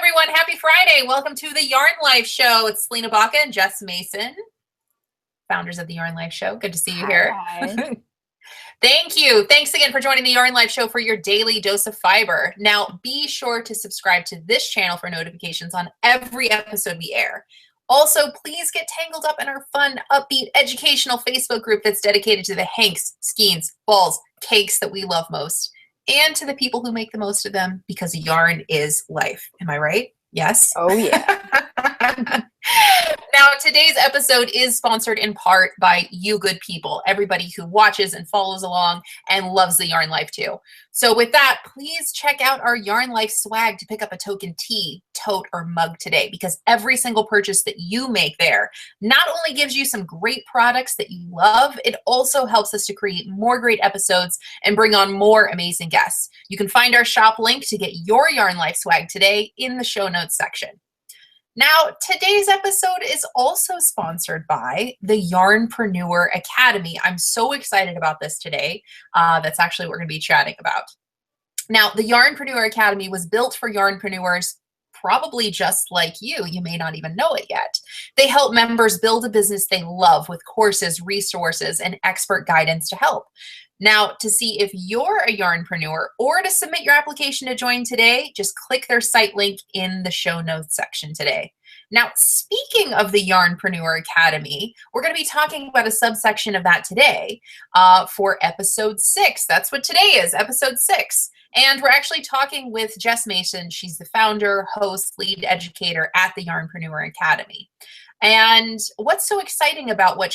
everyone. Happy Friday. Welcome to the Yarn Life Show. It's Selena Baca and Jess Mason, founders of the Yarn Life Show. Good to see you here. Thank you. Thanks again for joining the Yarn Life Show for your daily dose of fiber. Now, be sure to subscribe to this channel for notifications on every episode we air. Also, please get tangled up in our fun, upbeat, educational Facebook group that's dedicated to the hanks, skeins, balls, cakes that we love most, and to the people who make the most of them, because yarn is life. Am I right? Yes? Oh, yeah. Now, today's episode is sponsored in part by you good people, everybody who watches and follows along and loves the Yarn Life too. So with that, please check out our Yarn Life swag to pick up a token tee, tote, or mug today, because every single purchase that you make there not only gives you some great products that you love, it also helps us to create more great episodes and bring on more amazing guests. You can find our shop link to get your Yarn Life swag today in the show notes section. Now, today's episode is also sponsored by the Yarnpreneur Academy. I'm so excited about this today. That's actually what we're going to be chatting about. Now, the Yarnpreneur Academy was built for yarnpreneurs, probably just like you. You may not even know it yet. They help members build a business they love with courses, resources, and expert guidance to help. Now, to see if you're a yarnpreneur or to submit your application to join today, just click their site link in the show notes section today. Now, speaking of the Yarnpreneur Academy, we're going to be talking about a subsection of that today for episode 6. That's what today is, episode 6. And we're actually talking with Jess Mason. She's the founder, host, lead educator at the Yarnpreneur Academy. And what's so exciting about what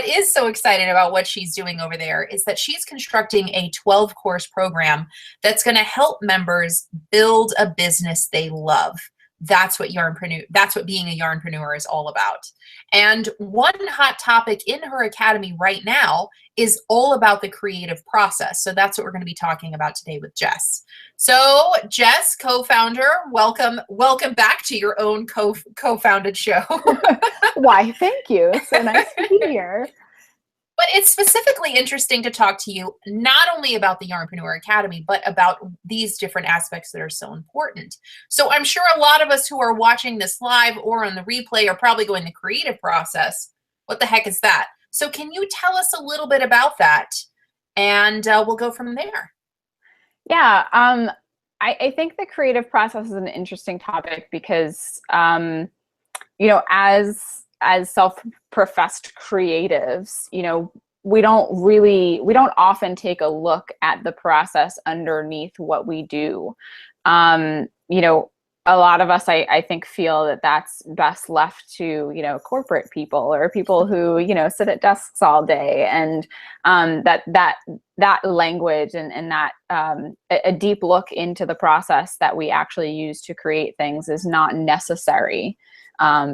is so exciting about what she's doing over there is that she's constructing a 12-course program that's going to help members build a business they love. That's what being a yarnpreneur is all about. And one hot topic in her academy right now is all about the creative process. So that's what we're going to be talking about today with Jess. So Jess, co-founder, welcome back to your own co-founded show. Why, thank you. It's so nice to be here. But it's specifically interesting to talk to you not only about the Yarnpreneur Academy, but about these different aspects that are so important. So I'm sure a lot of us who are watching this live or on the replay are probably going the creative process. What the heck is that? So can you tell us a little bit about that? And we'll go from there. Yeah, I think the creative process is an interesting topic because, as self-professed creatives, we don't often take a look at the process underneath what we do. A lot of us, I think, feel that that's best left to, corporate people or people who, sit at desks all day, and that language and that a deep look into the process that we actually use to create things is not necessary.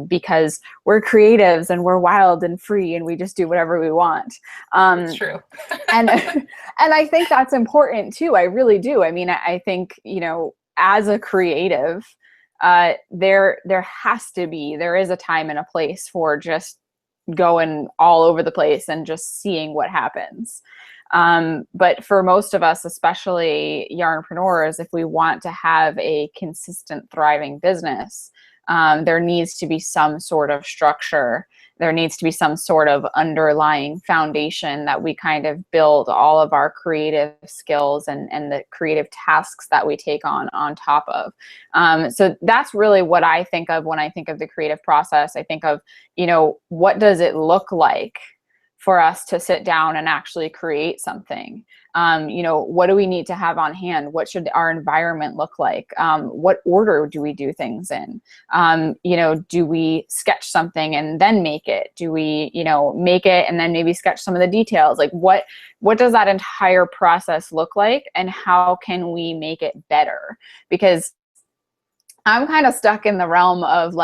Because we're creatives and we're wild and free and we just do whatever we want. It's true. and I think that's important too. I really do. I mean, I think, as a creative, there is a time and a place for just going all over the place and just seeing what happens. But for most of us, especially yarnpreneurs, if we want to have a consistent, thriving business, there needs to be some sort of structure. There needs to be some sort of underlying foundation that we kind of build all of our creative skills and the creative tasks that we take on top of. So that's really what I think of when I think of the creative process. I think of, what does it look like for us to sit down and actually create something? What do we need to have on hand? What should our environment look like? What order do we do things in? Do we sketch something and then make it? Do we, make it and then maybe sketch some of the details? Like what does that entire process look like, and how can we make it better? Because I'm kind of stuck in the realm of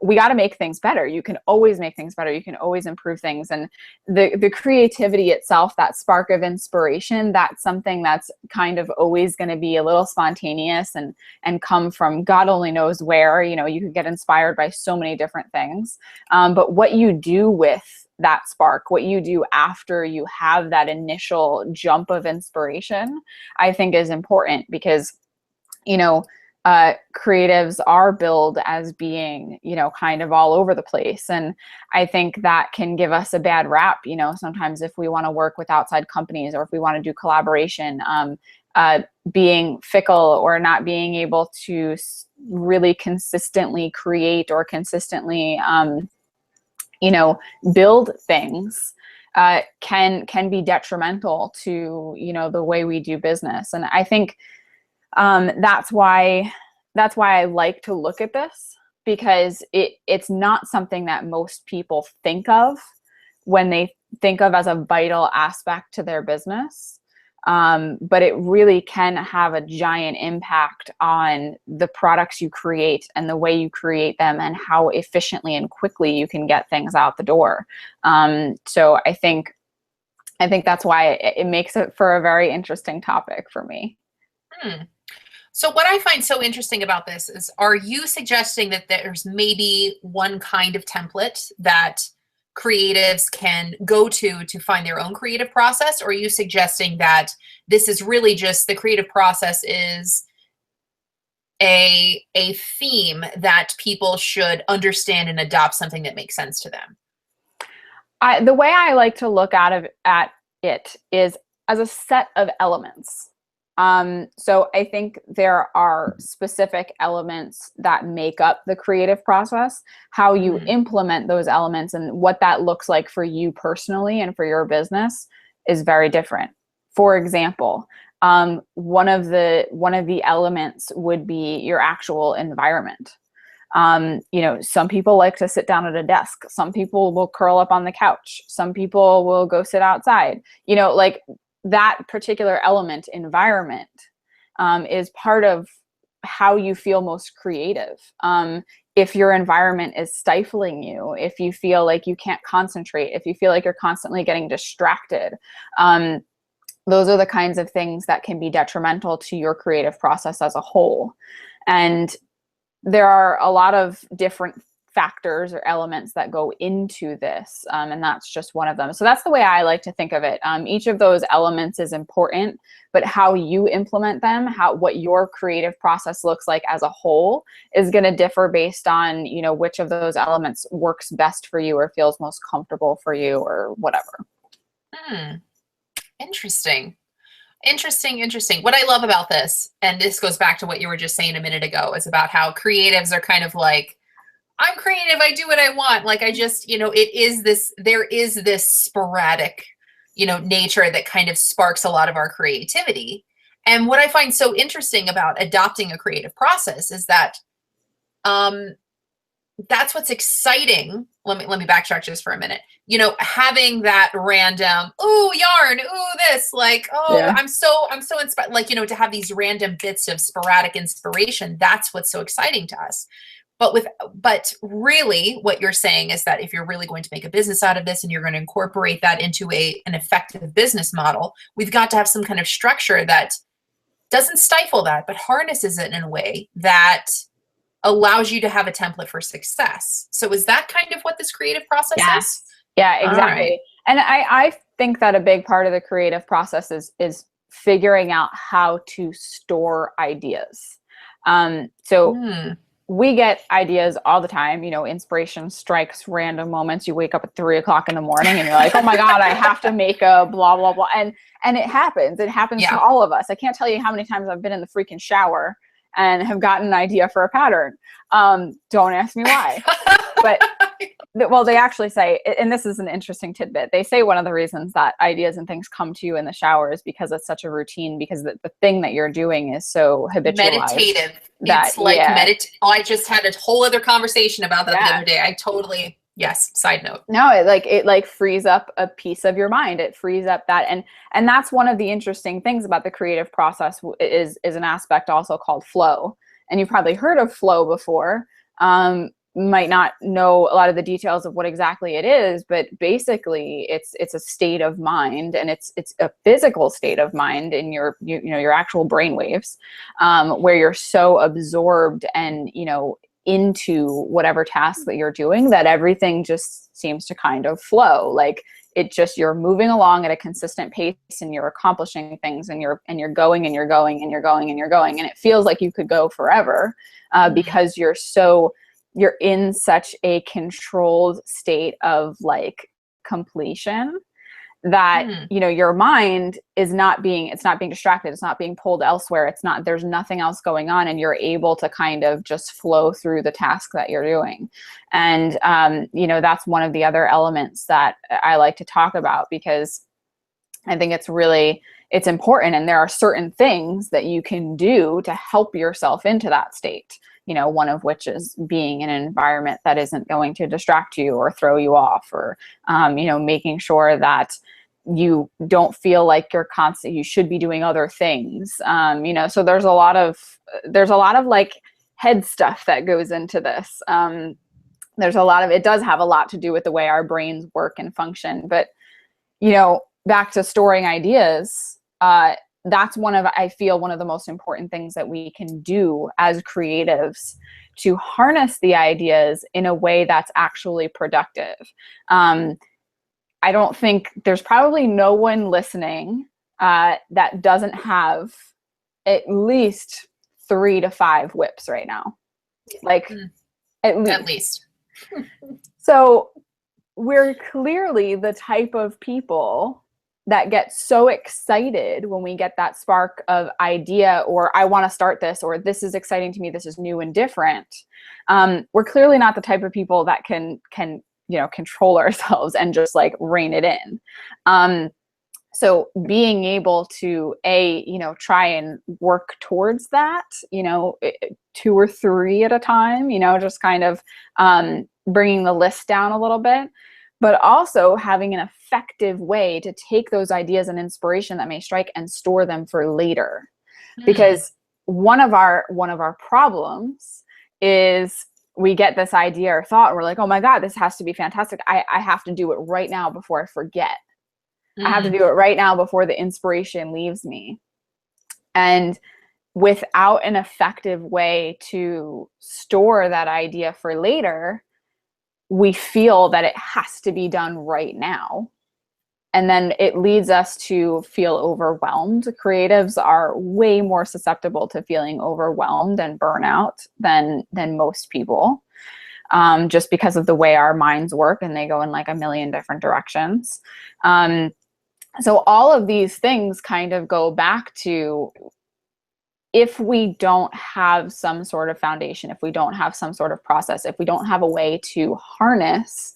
we got to make things better. You can always make things better. You can always improve things. And the creativity itself, that spark of inspiration, that's something that's kind of always going to be a little spontaneous and come from God only knows where. You could get inspired by so many different things. But what you do with that spark, what you do after you have that initial jump of inspiration, I think is important, because, creatives are billed as being, kind of all over the place. And I think that can give us a bad rap, sometimes if we want to work with outside companies or if we want to do collaboration, being fickle or not being able to really consistently create or consistently, build things can be detrimental to, the way we do business. And I think that's why I like to look at this, because it's not something that most people think of when they think of as a vital aspect to their business. But it really can have a giant impact on the products you create and the way you create them and how efficiently and quickly you can get things out the door. So I think that's why it makes it for a very interesting topic for me. So what I find so interesting about this is, are you suggesting that there's maybe one kind of template that creatives can go to find their own creative process? Or are you suggesting that this is really just the creative process is a theme that people should understand and adopt something that makes sense to them? The way I like to look at it is as a set of elements. So I think there are specific elements that make up the creative process. How you implement those elements and what that looks like for you personally and for your business is very different. For example, one of the elements would be your actual environment. Some people like to sit down at a desk. Some people will curl up on the couch. Some people will go sit outside. Like that particular element, environment, is part of how you feel most creative. If your environment is stifling you, if you feel like you can't concentrate, if you feel like you're constantly getting distracted, those are the kinds of things that can be detrimental to your creative process as a whole. And there are a lot of different factors or elements that go into this, and that's just one of them. So that's the way I like to think of it. Each of those elements is important, but how you implement them, what your creative process looks like as a whole is going to differ based on, which of those elements works best for you or feels most comfortable for you or whatever. Interesting. What I love about this, and this goes back to what you were just saying a minute ago, is about how creatives are kind of like, I'm creative, I do what I want. Like, I just, there is this sporadic, nature that kind of sparks a lot of our creativity. And what I find so interesting about adopting a creative process is that that's what's exciting. Let me backtrack just for a minute. Having that random, ooh, yarn, ooh, this, like, oh, yeah. I'm so inspired, like, to have these random bits of sporadic inspiration. That's what's so exciting to us. But really what you're saying is that if you're really going to make a business out of this and you're going to incorporate that into an effective business model, we've got to have some kind of structure that doesn't stifle that, but harnesses it in a way that allows you to have a template for success. So is that kind of what this creative process is? Yeah, exactly. Right. And I think that a big part of the creative process is figuring out how to store ideas. We get ideas all the time, inspiration strikes random moments. You wake up at 3:00 in the morning and you're like, oh my God, I have to make a blah, blah, blah. And it happens. It happens to all of us. I can't tell you how many times I've been in the freaking shower and have gotten an idea for a pattern. Don't ask me why. But they actually say, and this is an interesting tidbit, they say one of the reasons that ideas and things come to you in the shower is because it's such a routine, because the thing that you're doing is so habitualized. Meditative. It's like I just had a whole other conversation about that the other day. Yes. Side note. No, it frees up a piece of your mind. It frees up that. And that's one of the interesting things about the creative process is an aspect also called flow. And you've probably heard of flow before. Might not know a lot of the details of what exactly it is, but basically it's a state of mind, and it's a physical state of mind in your actual brain waves, where you're so absorbed and into whatever task that you're doing that everything just seems to kind of flow. Like it just, you're moving along at a consistent pace and you're accomplishing things and you're going and you're going and you're going and you're going. And it feels like you could go forever because you're in such a controlled state of like completion that, you know, your mind is it's not being distracted. It's not being pulled elsewhere. There's nothing else going on. And you're able to kind of just flow through the task that you're doing. And, you know, that's one of the other elements that I like to talk about, because I think it's important. And there are certain things that you can do to help yourself into that state. You know, one of which is being in an environment that isn't going to distract you or throw you off, or, you know, making sure that you don't feel like you should be doing other things. You know, so there's a lot of like head stuff that goes into this. It does have a lot to do with the way our brains work and function. But, you know, back to storing ideas, that's I feel one of the most important things that we can do as creatives to harness the ideas in a way that's actually productive. I don't think there's probably no one listening that doesn't have at least 3 to 5 whips right now. Like at least. So we're clearly the type of people that get so excited when we get that spark of idea, or I want to start this, or this is exciting to me, this is new and different. We're clearly not the type of people that can you know, control ourselves and just like rein it in. So being able to you know, try and work towards that, you know, 2 or 3 at a time, you know, just kind of bringing the list down a little bit, but also having an effective way to take those ideas and inspiration that may strike and store them for later. Because one of our problems is we get this idea or thought and we're like, oh my God, this has to be fantastic. I have to do it right now before I forget. I have to do it right now before the inspiration leaves me. And without an effective way to store that idea for later, we feel that it has to be done right now. And then it leads us to feel overwhelmed. Creatives are way more susceptible to feeling overwhelmed and burnout than most people, just because of the way our minds work, and they go in like a million different directions. So all of these things kind of go back to, if we don't have some sort of foundation, if we don't have some sort of process, if we don't have a way to harness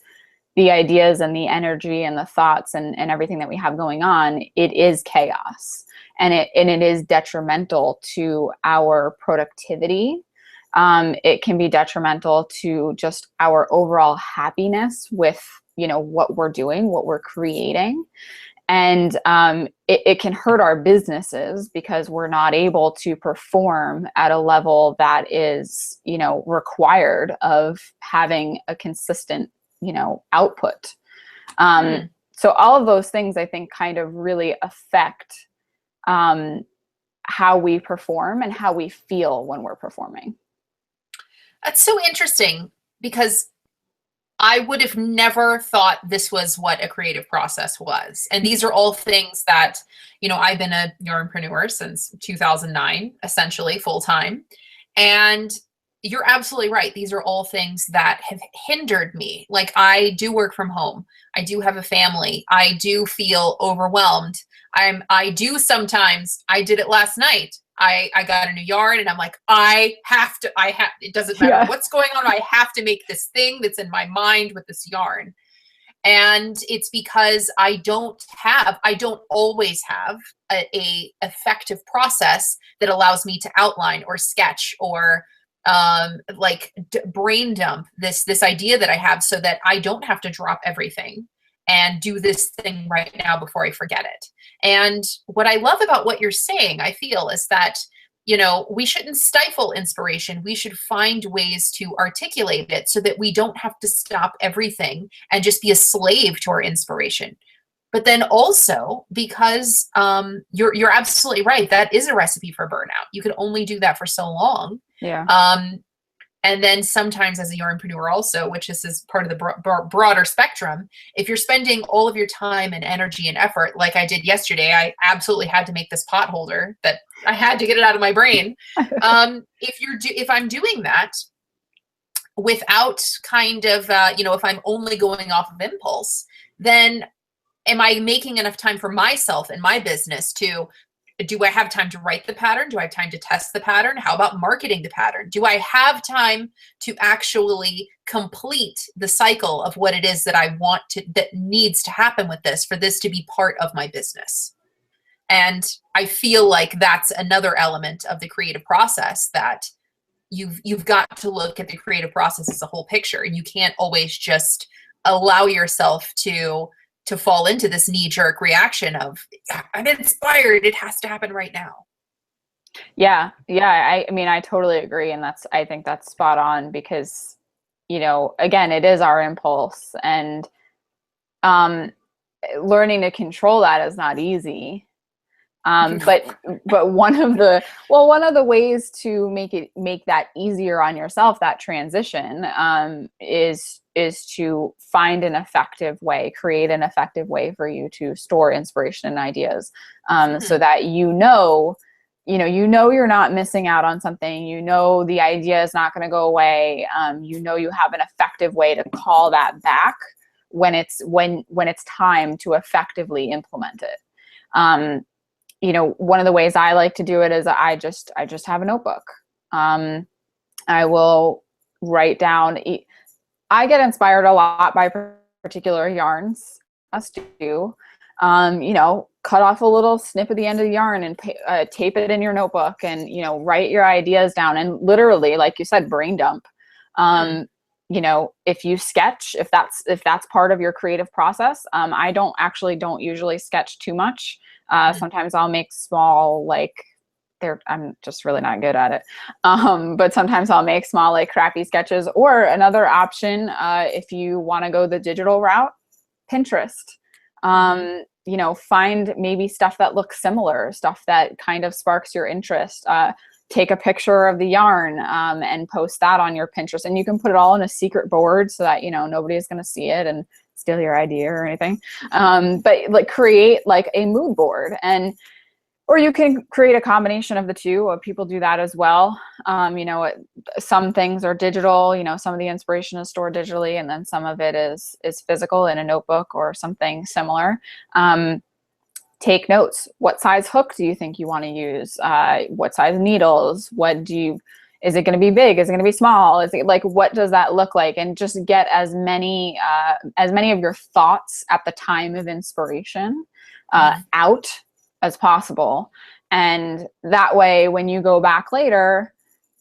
the ideas and the energy and the thoughts and everything that we have going on, it is chaos. And it is detrimental to our productivity. It can be detrimental to just our overall happiness with, you know, what we're doing, what we're creating. And it can hurt our businesses because we're not able to perform at a level that is, you know, required of having a consistent, you know, output. So all of those things, I think, kind of really affect how we perform and how we feel when we're performing. That's so interesting, because I would have never thought this was what a creative process was. And these are all things that, you know, I've been a yarnpreneur since 2009, essentially full time. And you're absolutely right. These are all things that have hindered me. Like, I do work from home. I do have a family. I do feel overwhelmed. I do sometimes, I did it last night. I got a new yarn and I'm like, it doesn't matter what's going on. I have to make this thing that's in my mind with this yarn. And it's because I don't always have a effective process that allows me to outline or sketch or brain dump this idea that I have, so that I don't have to drop everything and do this thing right now before I forget it. And what I love about what you're saying, I feel, is that, you know, we shouldn't stifle inspiration. We should find ways to articulate it so that we don't have to stop everything and just be a slave to our inspiration. But then also, because you're absolutely right, that is a recipe for burnout. You can only do that for so long. Yeah. And then sometimes as a yarnpreneur also, which is part of the broader spectrum, if you're spending all of your time and energy and effort, like I did yesterday, I absolutely had to make this pot holder that I had to get it out of my brain. If I'm doing that without kind of, if I'm only going off of impulse, then am I making enough time for myself and my business do I have time to write the pattern? Do I have time to test the pattern? How about marketing the pattern? Do I have time to actually complete the cycle of what it is that I want that needs to happen with this for this to be part of my business? And I feel like that's another element of the creative process, that you've got to look at the creative process as a whole picture, and you can't always just allow yourself to fall into this knee-jerk reaction of, I'm inspired, it has to happen right now. Yeah. I mean, I totally agree. And I think that's spot on, because, again, it is our impulse, and learning to control that is not easy. But one of the ways to make that easier on yourself, that transition, is to find an effective way, create an effective way for you to store inspiration and ideas, so that you're not missing out on something. The idea is not going to go away. You have an effective way to call that back when it's time to effectively implement it. One of the ways I like to do it is I just have a notebook. I will write down. I get inspired a lot by particular yarns. Us do. Cut off a little snip at the end of the yarn and tape it in your notebook, and write your ideas down, and literally, like you said, brain dump. If you sketch, if that's part of your creative process, I don't usually sketch too much. Sometimes I'll make small, I'm just really not good at it. But sometimes I'll make small, crappy sketches. Or another option, if you want to go the digital route, Pinterest. Find maybe stuff that looks similar, stuff that kind of sparks your interest. Take a picture of the yarn and post that on your Pinterest. And you can put it all in a secret board so that, nobody's going to see it and steal your idea or anything. But create a mood board, or you can create a combination of the two. People do that as well. Some things are digital, some of the inspiration is stored digitally, and then some of it is physical in a notebook or something similar. Take notes. What size hook do you think you want to use? What size needles? Is it going to be big? Is it going to be small? Is it what does that look like? And just get as many of your thoughts at the time of inspiration out as possible. And that way, when you go back later,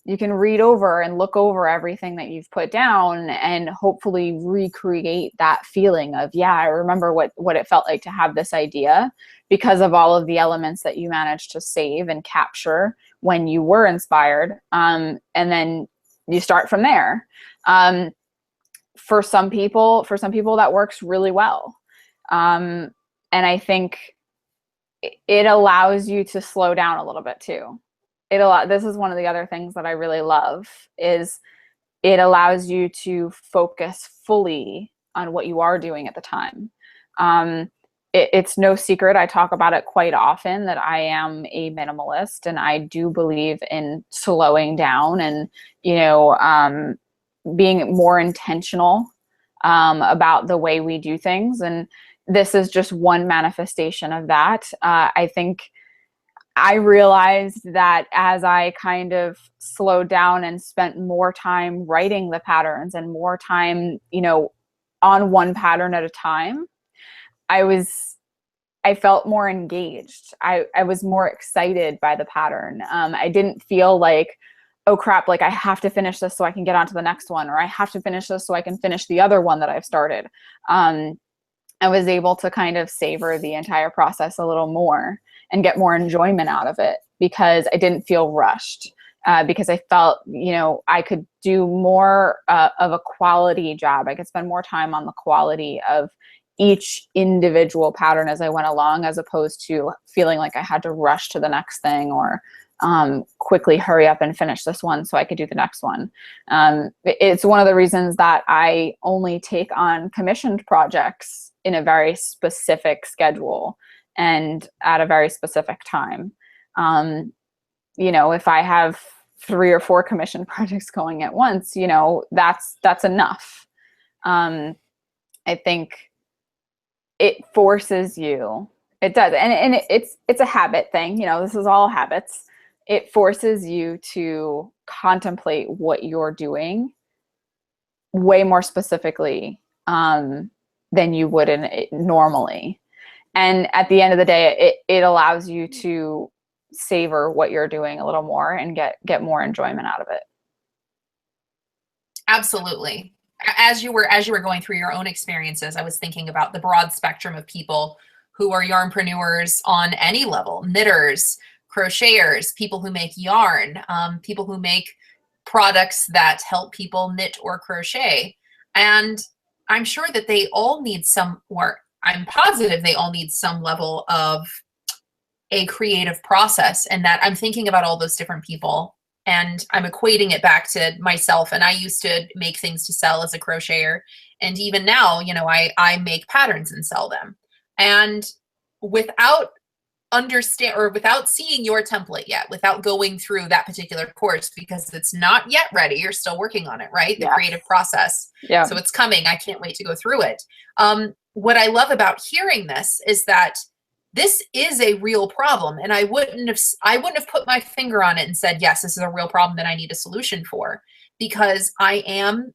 you can read over and look over everything that you've put down and hopefully recreate that feeling of, yeah, I remember what it felt like to have this idea, because of all of the elements that you managed to save and capture when you were inspired. And then you start from there. For some people that works really well. And I think it allows you to slow down a little bit too. This is one of the other things that I really love, is it allows you to focus fully on what you are doing at the time. It's no secret, I talk about it quite often, that I am a minimalist, and I do believe in slowing down and, being more intentional about the way we do things. And this is just one manifestation of that. I think I realized that as I kind of slowed down and spent more time writing the patterns and more time, on one pattern at a time, I felt more engaged. I was more excited by the pattern. I didn't feel like, oh crap, I have to finish this so I can get on to the next one, or I have to finish this so I can finish the other one that I've started. I was able to kind of savor the entire process a little more and get more enjoyment out of it, because I didn't feel rushed, because I felt, I could do more of a quality job. I could spend more time on the quality of each individual pattern as I went along, as opposed to feeling like I had to rush to the next thing, or quickly hurry up and finish this one so I could do the next one. It's one of the reasons that I only take on commissioned projects in a very specific schedule and at a very specific time. If I have 3 or 4 commissioned projects going at once, that's enough. I think it forces you. It does. And it's a habit thing. This is all habits. It forces you to contemplate what you're doing way more specifically than you would normally. And at the end of the day, it allows you to savor what you're doing a little more and get more enjoyment out of it. Absolutely. As you were going through your own experiences, I was thinking about the broad spectrum of people who are yarnpreneurs on any level: knitters, crocheters, people who make yarn, people who make products that help people knit or crochet. And I'm sure that they all need I'm positive they all need some level of a creative process, and that I'm thinking about all those different people and I'm equating it back to myself. And I used to make things to sell as a crocheter. And even now, I make patterns and sell them. And without seeing your template yet, without going through that particular course, because it's not yet ready, you're still working on it, right? The creative process. Yeah. So it's coming. I can't wait to go through it. What I love about hearing this is that this is a real problem. And I wouldn't have put my finger on it and said, yes, this is a real problem that I need a solution for, because I am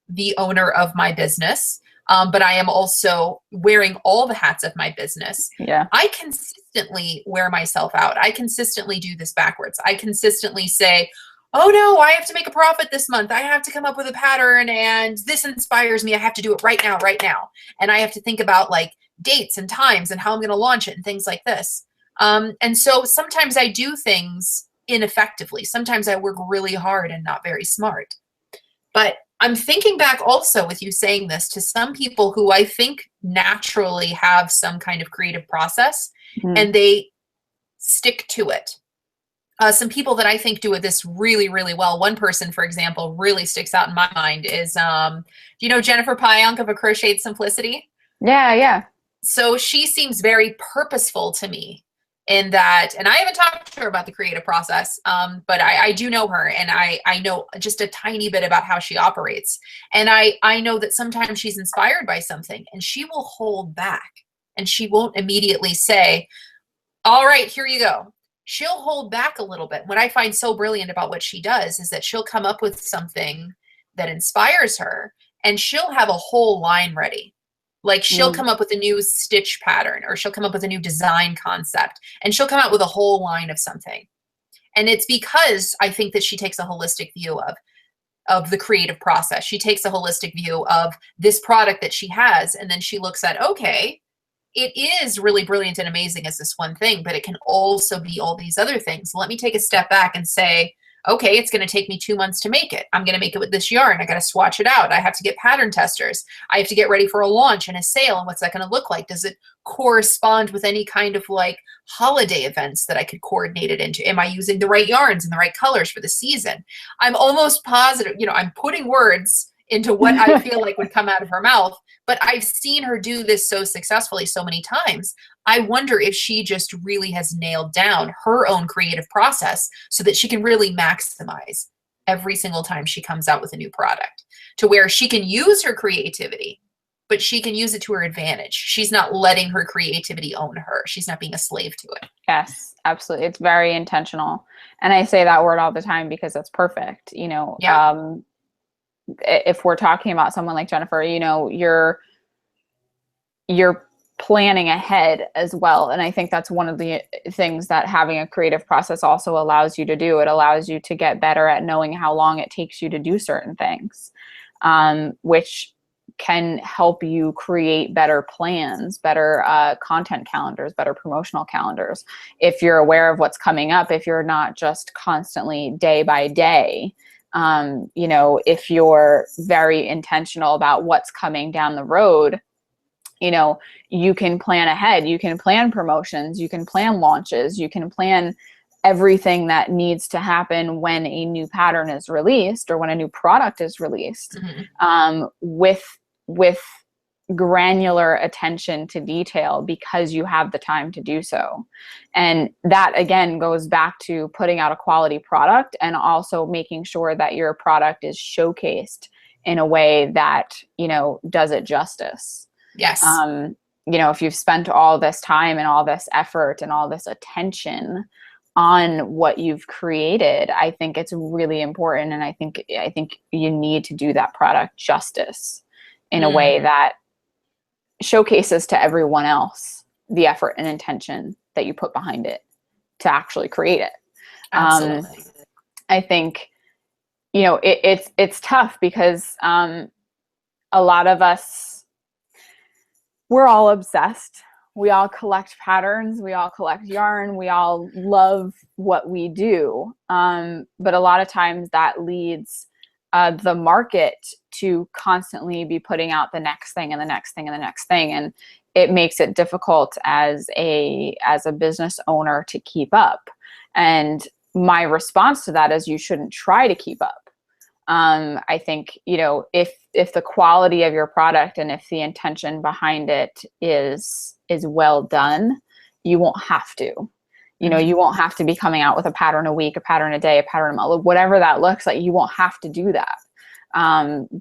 the owner of my business. But I am also wearing all the hats of my business. Yeah. I consistently wear myself out. I consistently do this backwards. I consistently say, oh no, I have to make a profit this month. I have to come up with a pattern and this inspires me. I have to do it right now. And I have to think about like dates and times and how I'm going to launch it and things like this. And so sometimes I do things ineffectively. Sometimes I work really hard and not very smart. But I'm thinking back also with you saying this to some people who I think naturally have some kind of creative process and they stick to it. Some people that I think do this really, really well. One person, for example, really sticks out in my mind is, do you know Jennifer Pionk of A Crocheted Simplicity? Yeah. So she seems very purposeful to me in that, and I haven't talked to her about the creative process, but I do know her, and I know just a tiny bit about how she operates. And I know that sometimes she's inspired by something and she will hold back and she won't immediately say, all right, here you go. She'll hold back a little bit. What I find so brilliant about what she does is that she'll come up with something that inspires her and she'll have a whole line ready. Like she'll come up with a new stitch pattern, or she'll come up with a new design concept, and she'll come out with a whole line of something. And it's because I think that she takes a holistic view of the creative process. She takes a holistic view of this product that she has, and then she looks at, okay, it is really brilliant and amazing as this one thing, but it can also be all these other things. Let me take a step back and say, okay, it's going to take me 2 months to make it. I'm going to make it with this yarn. I got to swatch it out. I have to get pattern testers. I have to get ready for a launch and a sale. And what's that going to look like? Does it correspond with any kind of like holiday events that I could coordinate it into? Am I using the right yarns and the right colors for the season? I'm almost positive, I'm putting words into what I feel like would come out of her mouth, but I've seen her do this so successfully so many times. I wonder if she just really has nailed down her own creative process so that she can really maximize every single time she comes out with a new product, to where she can use her creativity, but she can use it to her advantage. She's not letting her creativity own her. She's not being a slave to it. Yes, absolutely. It's very intentional. And I say that word all the time because it's perfect. If we're talking about someone like Jennifer, you're planning ahead as well. And I think that's one of the things that having a creative process also allows you to do. It allows you to get better at knowing how long it takes you to do certain things, which can help you create better plans, better content calendars, better promotional calendars. If you're aware of what's coming up, if you're not just constantly day by day, if you're very intentional about what's coming down the road, you can plan ahead. You can plan promotions. You can plan launches. You can plan everything that needs to happen when a new pattern is released or when a new product is released, with granular attention to detail, because you have the time to do so. And that again goes back to putting out a quality product, and also making sure that your product is showcased in a way that, you know, does it justice. Yes. You know, if you've spent all this time and all this effort and all this attention on what you've created, I think it's really important. And I think you need to do that product justice in a way that showcases to everyone else the effort and intention that you put behind it to actually create it. Absolutely. I think, you know, it's tough because a lot of us, we're all obsessed. We all collect patterns. We all collect yarn. We all love what we do. But a lot of times that leads the market to constantly be putting out the next thing and the next thing and the next thing. And it makes it difficult as a business owner to keep up. And my response to that is you shouldn't try to keep up. I think, you know, if the quality of your product and if the intention behind it is well done, you won't have to. You know, you won't have to be coming out with a pattern a week, a pattern a day, a pattern a month, whatever that looks like. You won't have to do that,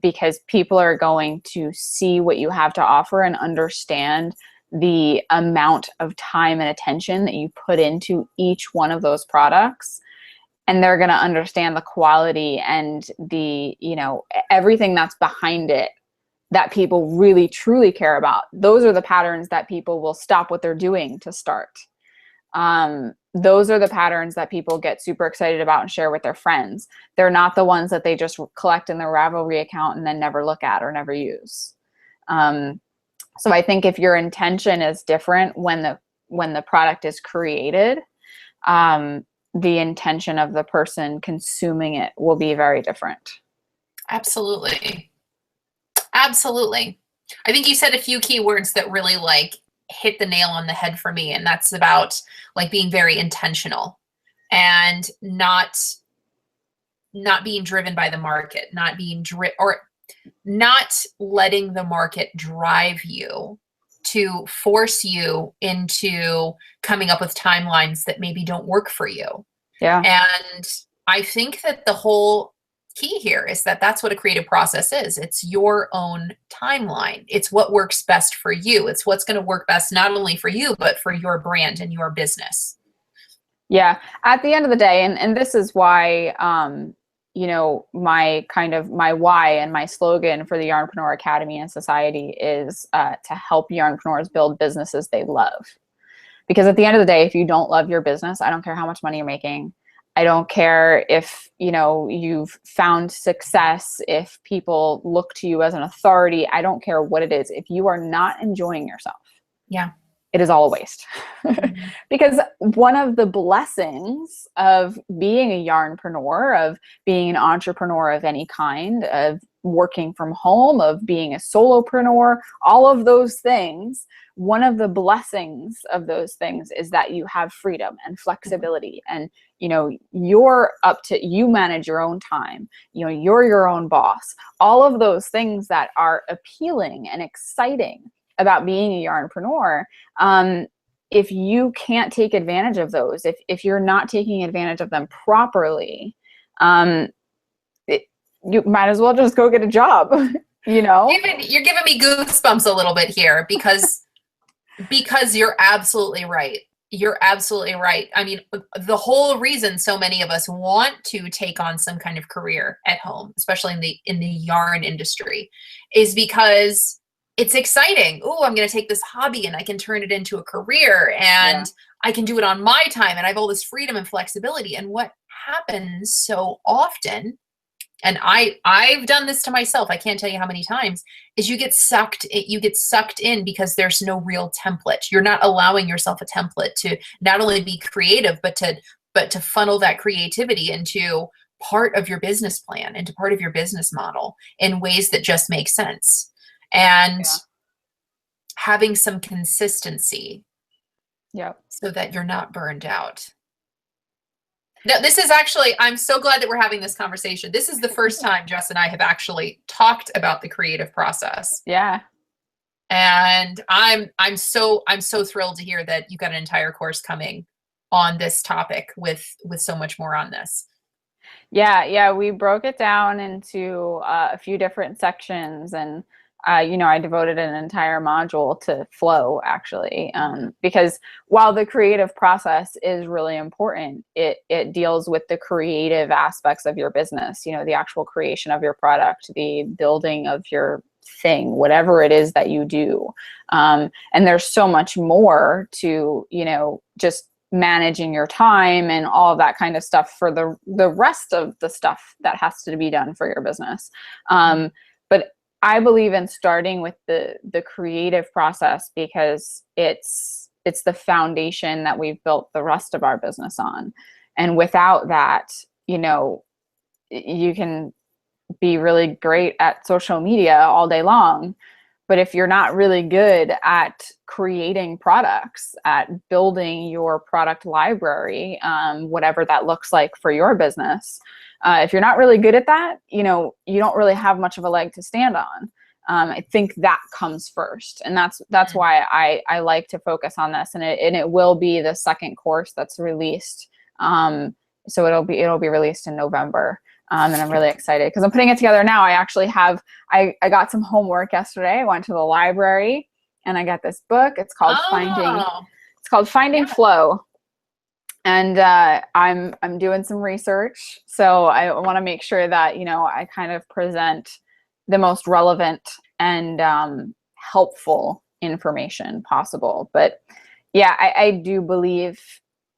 because people are going to see what you have to offer and understand the amount of time and attention that you put into each one of those products. And they're going to understand the quality and the, you know, everything that's behind it that people really truly care about. Those are the patterns that people will stop what they're doing to start. Those are the patterns that people get super excited about and share with their friends. They're not the ones that they just collect in their Ravelry account and then never look at or never use. So I think if your intention is different when the product is created, the intention of the person consuming it will be very different. Absolutely. Absolutely. I think you said a few key words that really like hit the nail on the head for me. And that's about like being very intentional and not being driven by the market, not being or not letting the market drive you to force you into coming up with timelines that maybe don't work for you. Yeah. And I think that the whole key here is that that's what a creative process is. It's your own timeline. It's what works best for you. It's what's going to work best, not only for you, but for your brand and your business. Yeah. At the end of the day, and this is why, you know, my why and my slogan for the Yarnpreneur Academy and Society is to help yarnpreneurs build businesses they love. Because at the end of the day, if you don't love your business, I don't care how much money you're making. I don't care if, you know, you've found success, if people look to you as an authority. I don't care what it is. If you are not enjoying yourself, yeah, it is all a waste. Because one of the blessings of being a yarnpreneur, of being an entrepreneur of any kind, of working from home, of being a solopreneur, all of those things, one of the blessings of those things is that you have freedom and flexibility, and you know, you manage your own time, you know, you're your own boss, all of those things that are appealing and exciting about being a yarnpreneur. If you can't take advantage of those, if you're not taking advantage of them properly, you might as well just go get a job. You know, you're giving me goosebumps a little bit here because you're absolutely right. You're absolutely right. I mean, the whole reason so many of us want to take on some kind of career at home, especially in the yarn industry, is because it's exciting. Oh, I'm going to take this hobby and I can turn it into a career, and I can do it on my time, and I have all this freedom and flexibility. And what happens so often, and I've done this to myself, I can't tell you how many times, is you get sucked in because there's no real template. You're not allowing yourself a template to not only be creative, but to funnel that creativity into part of your business plan, into part of your business model in ways that just make sense. And having some consistency, so that you're not burned out. No, this is actually, I'm so glad that we're having this conversation. This is the first time Jess and I have actually talked about the creative process. Yeah. And I'm so thrilled to hear that you got an entire course coming on this topic with so much more on this. Yeah, we broke it down into a few different sections, and I devoted an entire module to flow, actually, because while the creative process is really important, it deals with the creative aspects of your business, the actual creation of your product, the building of your thing, whatever it is that you do. And there's so much more to, just managing your time and all of that kind of stuff for the rest of the stuff that has to be done for your business. But I believe in starting with the creative process, because it's the foundation that we've built the rest of our business on. And without that, you can be really great at social media all day long, but if you're not really good at creating products, at building your product library, whatever that looks like for your business, if you're not really good at that, you don't really have much of a leg to stand on. I think that comes first, and that's why I like to focus on this, and it will be the second course that's released. So it'll be released in November. And I'm really excited because I'm putting it together now. I actually have, I got some homework yesterday. I went to the library and I got this book. It's called Finding Flow. And I'm doing some research. So I want to make sure that, I kind of present the most relevant and helpful information possible. But yeah, I do believe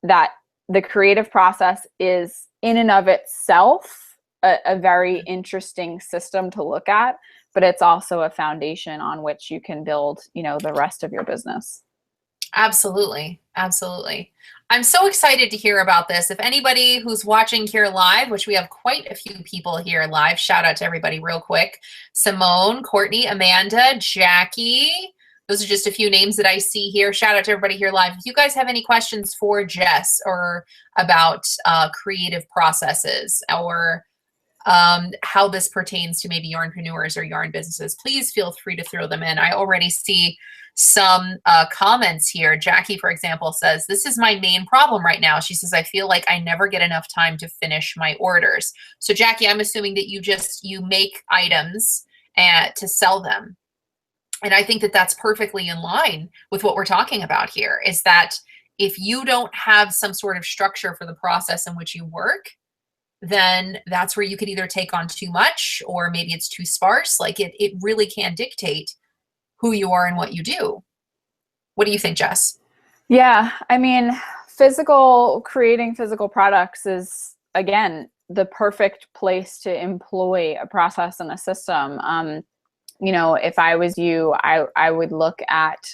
that the creative process is in and of itself a very interesting system to look at, but it's also a foundation on which you can build, the rest of your business. Absolutely. Absolutely. I'm so excited to hear about this. If anybody who's watching here live, which we have quite a few people here live, shout out to everybody real quick. Simone, Courtney, Amanda, Jackie. Those are just a few names that I see here. Shout out to everybody here live. If you guys have any questions for Jess or about creative processes or how this pertains to maybe yarnpreneurs or yarn businesses, please feel free to throw them in. I already see some comments here. Jackie, for example, says, this is my main problem right now. She says, I feel like I never get enough time to finish my orders. So Jackie, I'm assuming that you make items to sell them. And I think that that's perfectly in line with what we're talking about here, is that if you don't have some sort of structure for the process in which you work, then that's where you could either take on too much or maybe it's too sparse. Like it really can dictate who you are and what you do. What do you think, Jess? Yeah, I mean, creating physical products is, again, the perfect place to employ a process and a system. If I was you, I would look at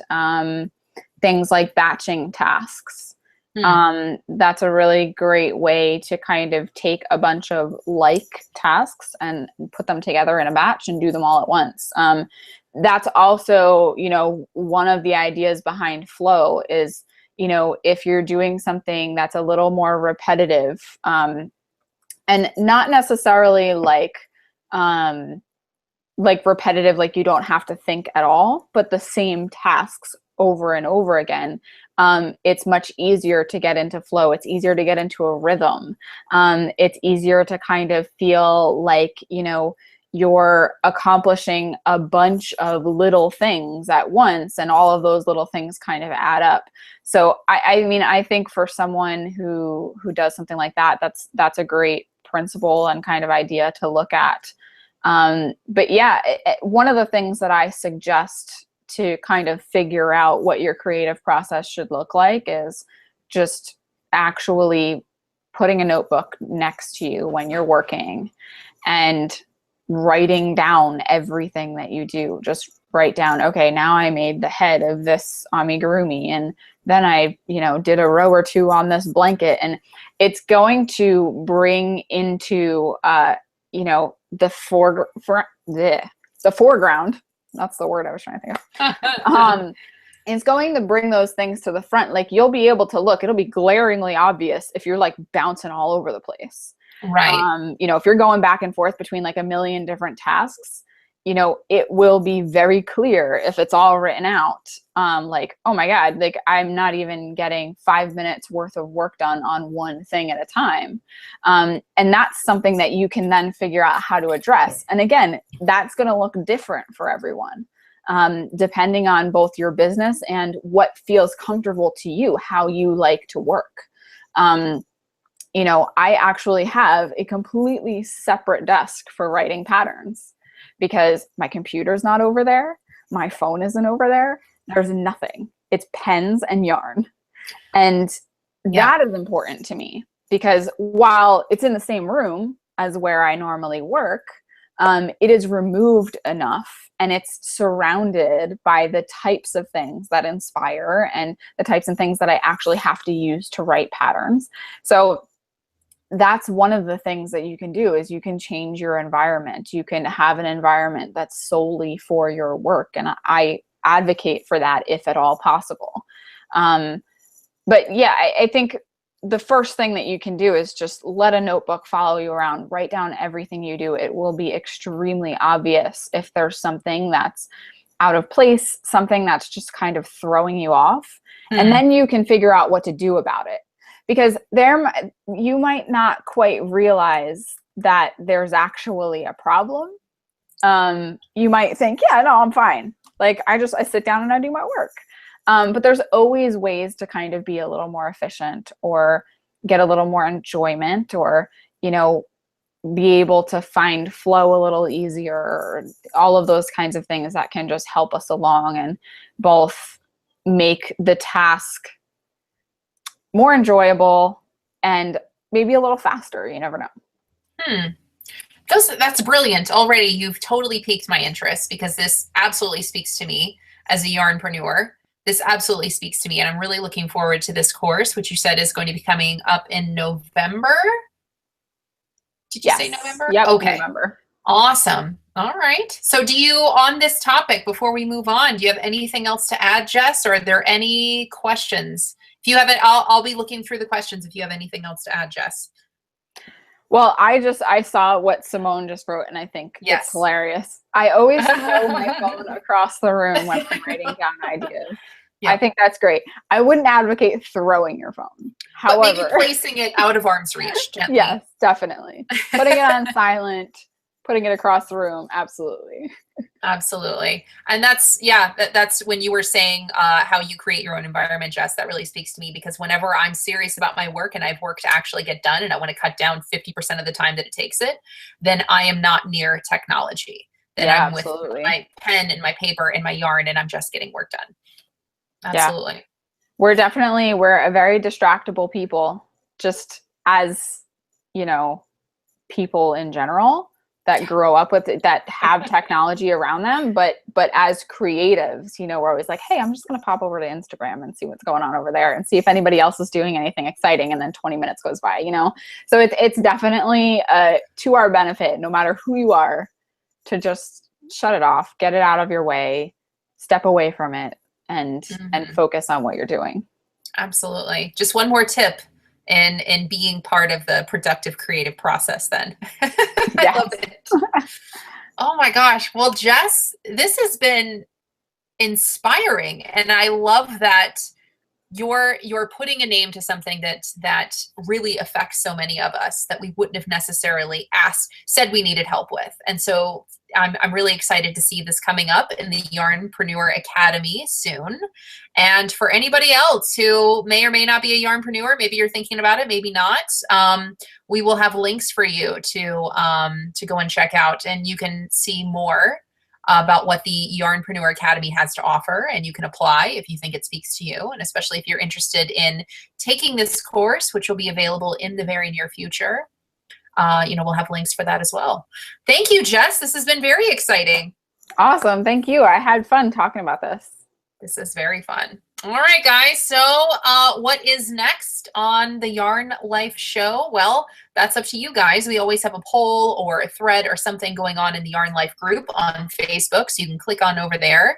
things like batching tasks. That's a really great way to kind of take a bunch of like tasks and put them together in a batch and do them all at once. That's also, one of the ideas behind flow is, if you're doing something that's a little more repetitive, and not necessarily like repetitive, like you don't have to think at all, but the same tasks over and over again, it's much easier to get into flow. It's easier to get into a rhythm. It's easier to kind of feel like, you're accomplishing a bunch of little things at once, and all of those little things kind of add up. So I think for someone who does something like that, that's a great principle and kind of idea to look at. But yeah, one of the things that I suggest to kind of figure out what your creative process should look like is just actually putting a notebook next to you when you're working and writing down everything that you do. Just write down, okay, now I made the head of this amigurumi, and then I, did a row or two on this blanket, and it's going to bring into, the foreground. That's the word I was trying to think of. It's going to bring those things to the front. Like, you'll be able to look, it'll be glaringly obvious if you're like bouncing all over the place. Right. You know, if you're going back and forth between like a million different tasks, you know, it will be very clear if it's all written out. Like, oh my God, like I'm not even getting 5 minutes worth of work done on one thing at a time. And that's something that you can then figure out how to address. And again, that's going to look different for everyone, depending on both your business and what feels comfortable to you, how you like to work. You know, I actually have a completely separate desk for writing patterns because my computer's not over there. My phone isn't over there. There's nothing. It's pens and yarn. And that is important to me because while it's in the same room as where I normally work, it is removed enough and it's surrounded by the types of things that inspire and the types of things that I actually have to use to write patterns. So that's one of the things that you can do is you can change your environment. You can have an environment that's solely for your work. And I advocate for that if at all possible. But yeah, I think the first thing that you can do is just let a notebook follow you around, write down everything you do. It will be extremely obvious if there's something that's out of place, something that's just kind of throwing you off. And then you can figure out what to do about it. Because you might not quite realize that there's actually a problem. You might think, yeah, no, I'm fine. Like I sit down and I do my work. But there's always ways to kind of be a little more efficient or get a little more enjoyment or, you know, be able to find flow a little easier, or all of those kinds of things that can just help us along and both make the task more enjoyable and maybe a little faster. You never know. That's brilliant. Already you've totally piqued my interest because this absolutely speaks to me as a yarnpreneur. This absolutely speaks to me, and I'm really looking forward to this course, which you said is going to be coming up in November. Did you say November? Yep, okay. November. Awesome. All right. So do you, on this topic, before we move on, do you have anything else to add, Jess, or are there any questions? If you haven't, I'll be looking through the questions if you have anything else to add, Jess. Well, I saw what Simone just wrote, and I think it's hilarious. I always throw my phone across the room when I'm writing down ideas. Yeah. I think that's great. I wouldn't advocate throwing your phone. However, but maybe placing it out of arm's reach gently. Yes, definitely. Putting it on silent, putting it across the room, absolutely. Absolutely. And that's when you were saying how you create your own environment, Jess, that really speaks to me, because whenever I'm serious about my work and I have work to actually get done and I want to cut down 50% of the time that it takes it, then I am not near technology. Then I'm absolutely. With my pen and my paper and my yarn, and I'm just getting work done. Absolutely. Yeah. We're a very distractible people, just as, you know, people in general that grow up with it, that have technology around them. But as creatives, you know, we're always like, hey, I'm just going to pop over to Instagram and see what's going on over there and see if anybody else is doing anything exciting. And then 20 minutes goes by, you know? So it's definitely to our benefit, no matter who you are, to just shut it off, get it out of your way, step away from it, and focus on what you're doing. Absolutely. Just one more tip in being part of the productive creative process then. I love it. Oh my gosh. Well, Jess, this has been inspiring, and I love that you're putting a name to something that really affects so many of us that we wouldn't have necessarily said we needed help with. And so I'm really excited to see this coming up in the Yarnpreneur Academy soon. And for anybody else who may or may not be a yarnpreneur, maybe you're thinking about it, maybe not, we will have links for you to go and check out, and you can see more about what the Yarnpreneur Academy has to offer, and you can apply if you think it speaks to you, and especially if you're interested in taking this course, which will be available in the very near future. We'll have links for that as well. Thank you, Jess. This has been very exciting. Awesome. Thank you. I had fun talking about this. This is very fun. All right, guys. So what is next on the Yarn Life show? Well, that's up to you guys. We always have a poll or a thread or something going on in the Yarn Life group on Facebook. So you can click on over there,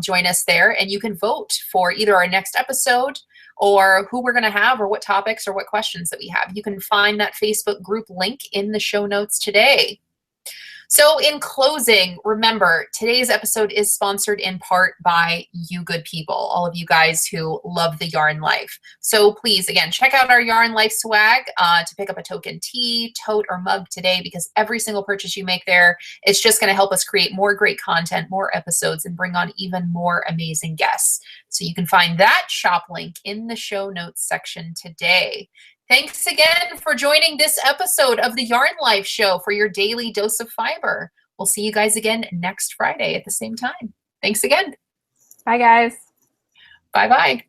join us there, and you can vote for either our next episode or who we're going to have or what topics or what questions that we have. You can find that Facebook group link in the show notes today. So in closing, remember, today's episode is sponsored in part by you good people, all of you guys who love the Yarn Life. So please, again, check out our Yarn Life swag to pick up a token tee, tote, or mug today, because every single purchase you make there, it's just going to help us create more great content, more episodes, and bring on even more amazing guests. So you can find that shop link in the show notes section today. Thanks again for joining this episode of the Yarn Life Show for your daily dose of fiber. We'll see you guys again next Friday at the same time. Thanks again. Bye, guys. Bye-bye.